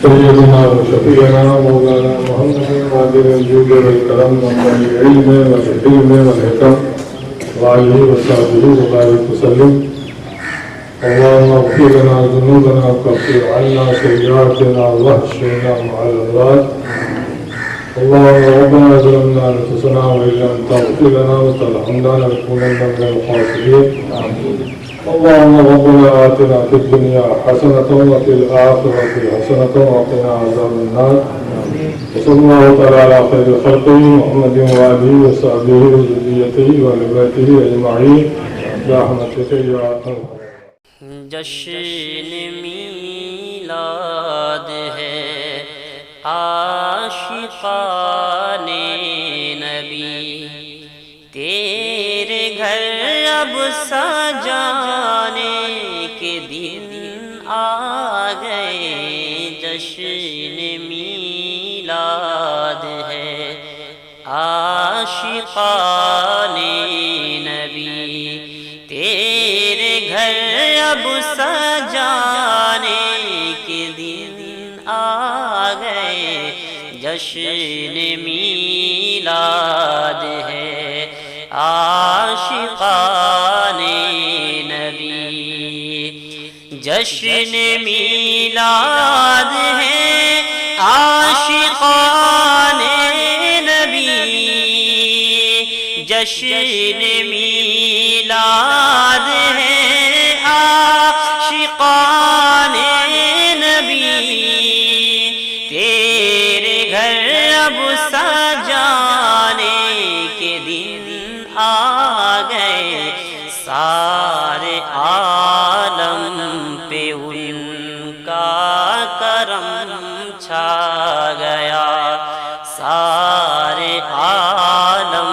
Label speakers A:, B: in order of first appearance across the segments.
A: سيدنا وشفيعنا مولانا محمد قادر الجود والكرم ومن العلم والحلم والحكم وعليه وصحبه وبارك وسلم. اللهم اغفر لنا ذنوبنا وكفر عنا سيئاتنا واحشرنا مع الابرار. اللهم ربنا ظلمنا انفسنا وان لم تغفر لنا وترحمنا لنكونن من الخاسرين. اللهم ربنا آتنا في الدنيا حسنة وفي الآخرة حسنة وقنا عذاب النار. وصلى الله تعالى على خير خلقه محمد وآله وصحبه وذريته وآل بيته أجمعين برحمتك يا أرحم.
B: جشن میلاد ہے عاشقان نبی، تیرے گھر اب سجانے کے دن آ گئے. جشن میلاد ہے عاشقان نبی، تیرے گھر اب سجانے کے دن آ گئے. جشن میلاد ہے عاشقان نبی. جشن میلاد ہے عاشقان نبی. جشن میلاد ہے عاشقان نبی، تیرے گھر اب سجانے کے دن آ گئے. سارے عالم پہ ان کا کرم چھا گیا. سارے عالم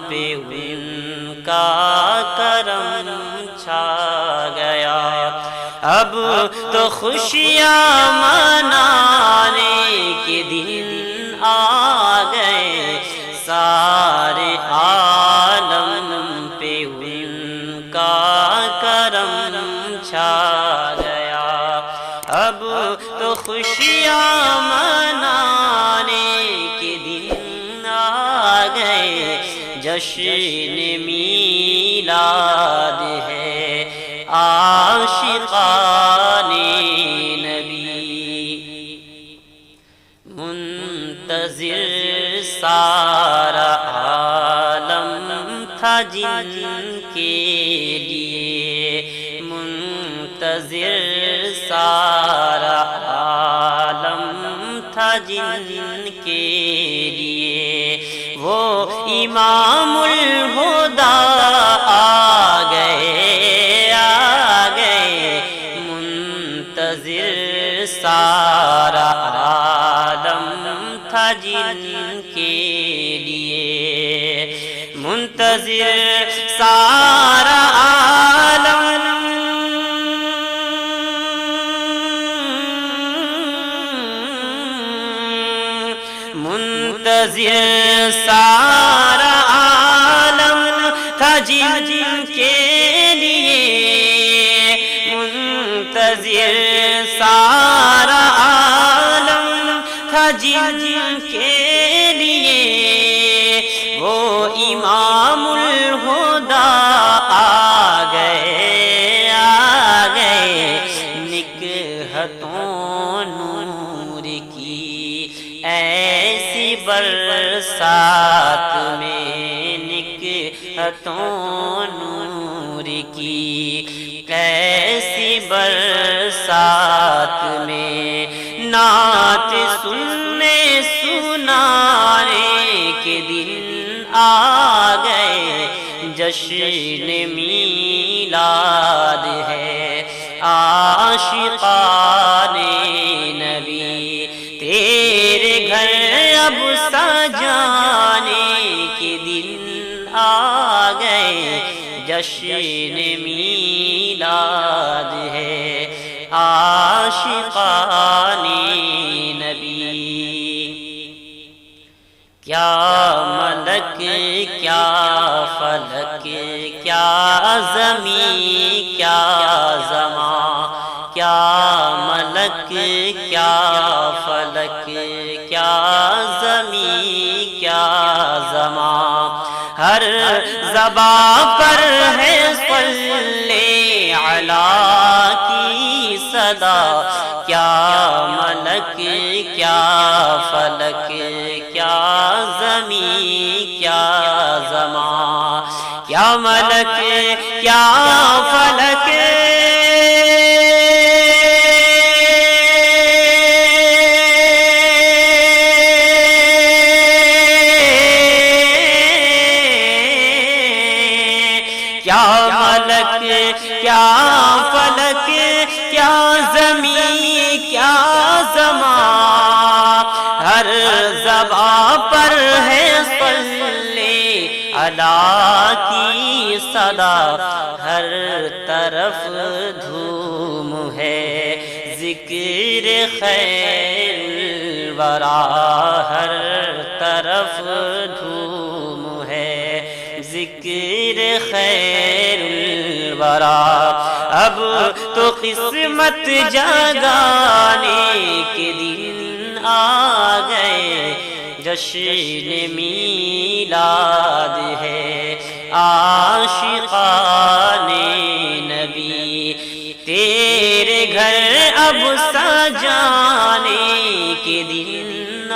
B: پہ ان کا کرم چھا گیا. اب تو خوشیاں منانے کے دن آ گئے. سارے عالم پہ ان کا کرم چھا گیا. اب تو خوشیاں منانے کے دن آ گئے. جشن میلاد ہے عاشقان نبی. منتظر سارا عالم تھا جن کے لیے، منتظر سارا عالم تھا جن کے لیے. وہ امام الہدیٰ آ گئے. منتظر سارا عالم تھا جن کے لیے، منتظر سارا عالم منتظر سارا عالم تھا جن کے لیے. منتظر سارا عالم تھا جن کے لیے. وہ امام الہدیٰ آ گئے. نکہتوں نور کی ایسی برسات میں، نکہتوں نور کی ایسی برسات میں، نعت سننے سنانے کے دن آ گئے. جشن میلاد ہے عاشقان نبی، تیرے گھر اب سجانے کے دن آ گئے. جشن میلاد ہے عاشقان نبی. کیا ملک کیا فلک کیا زمین کیا زمان، کیا ملک کیا زباں پر ہے صلی علی کی صدا، کیا ملک کیا فلک کیا زمین کیا زمان، کیا ملک کیا فلک کیا فلک کیا زمین کیا زمان، ہر زباں پر ہے صلی علی کی صدا، ہر طرف دھوم ہے ذکر خیر الورا، ہر طرف دھوم ہے ذکر خیر الورا، اب تو قسمت جگانے کے دن آ گئے، جشن میلاد ہے عاشقان نبی، تیرے گھر اب سجانے کے دن آ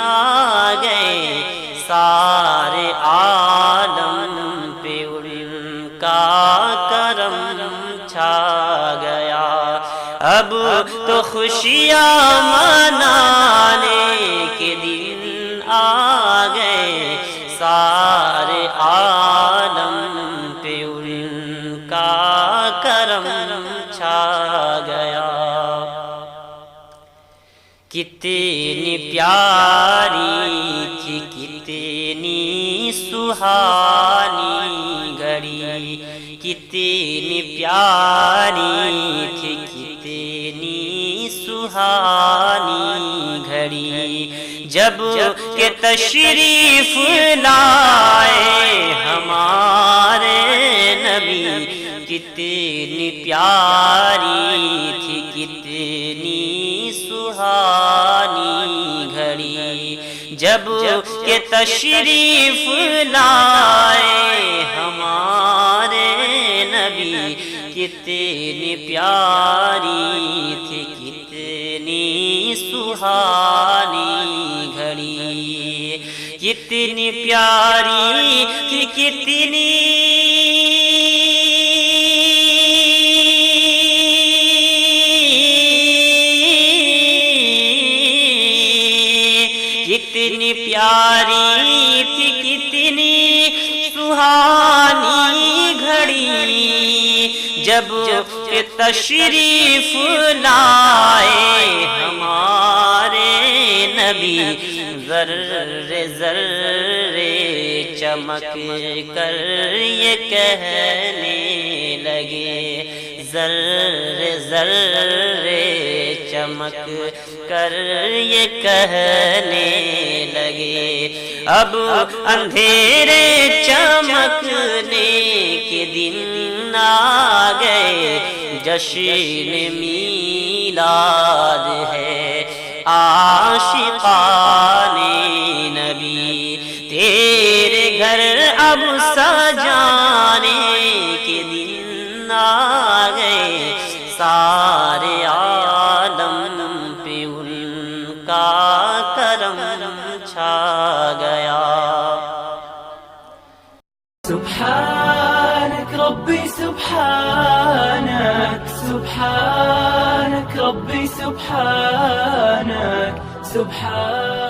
B: گئے، سارے عالم پہ ان کا کرم چھا گیا، اب تو خوشیاں منانے کے دن آ گئے، سارے عالم پہ ان کا کرم چھا گیا، کتنی پیاری تھی کتنی سہانی گھڑی، کتنی پیاری تھی کتنی سہانی گھڑی، جب کہ تشریف لائے ہمارے نبی، کتنی پیاری تھی کتنی سہانی گھڑی، جب کہ تشریف لائے ہمارے نبی، کتنی پیاری تھی کتنی سہانی گھڑی، کتنی پیاری تھی کتنی کتنی پیاری تھی کتنی سہانی گھڑی، جب کہ تشریف لائے ہمارے نبی، ذرے ذرے چمک کر یہ کہنے لگے، ذرے ذرے چمک کر یہ کہنے لگے، اب اندھیرے چمکنے کے دن آ گئے، جشن میلاد ہے عاشقان نبی، تیرے گھر اب سجانے کے دن آ گئے، سارے عالم پہ ان کا کرم چھا گیا۔
C: سبحانك ربي سبحانك، سبحانك ربي سبحانك، سبحانك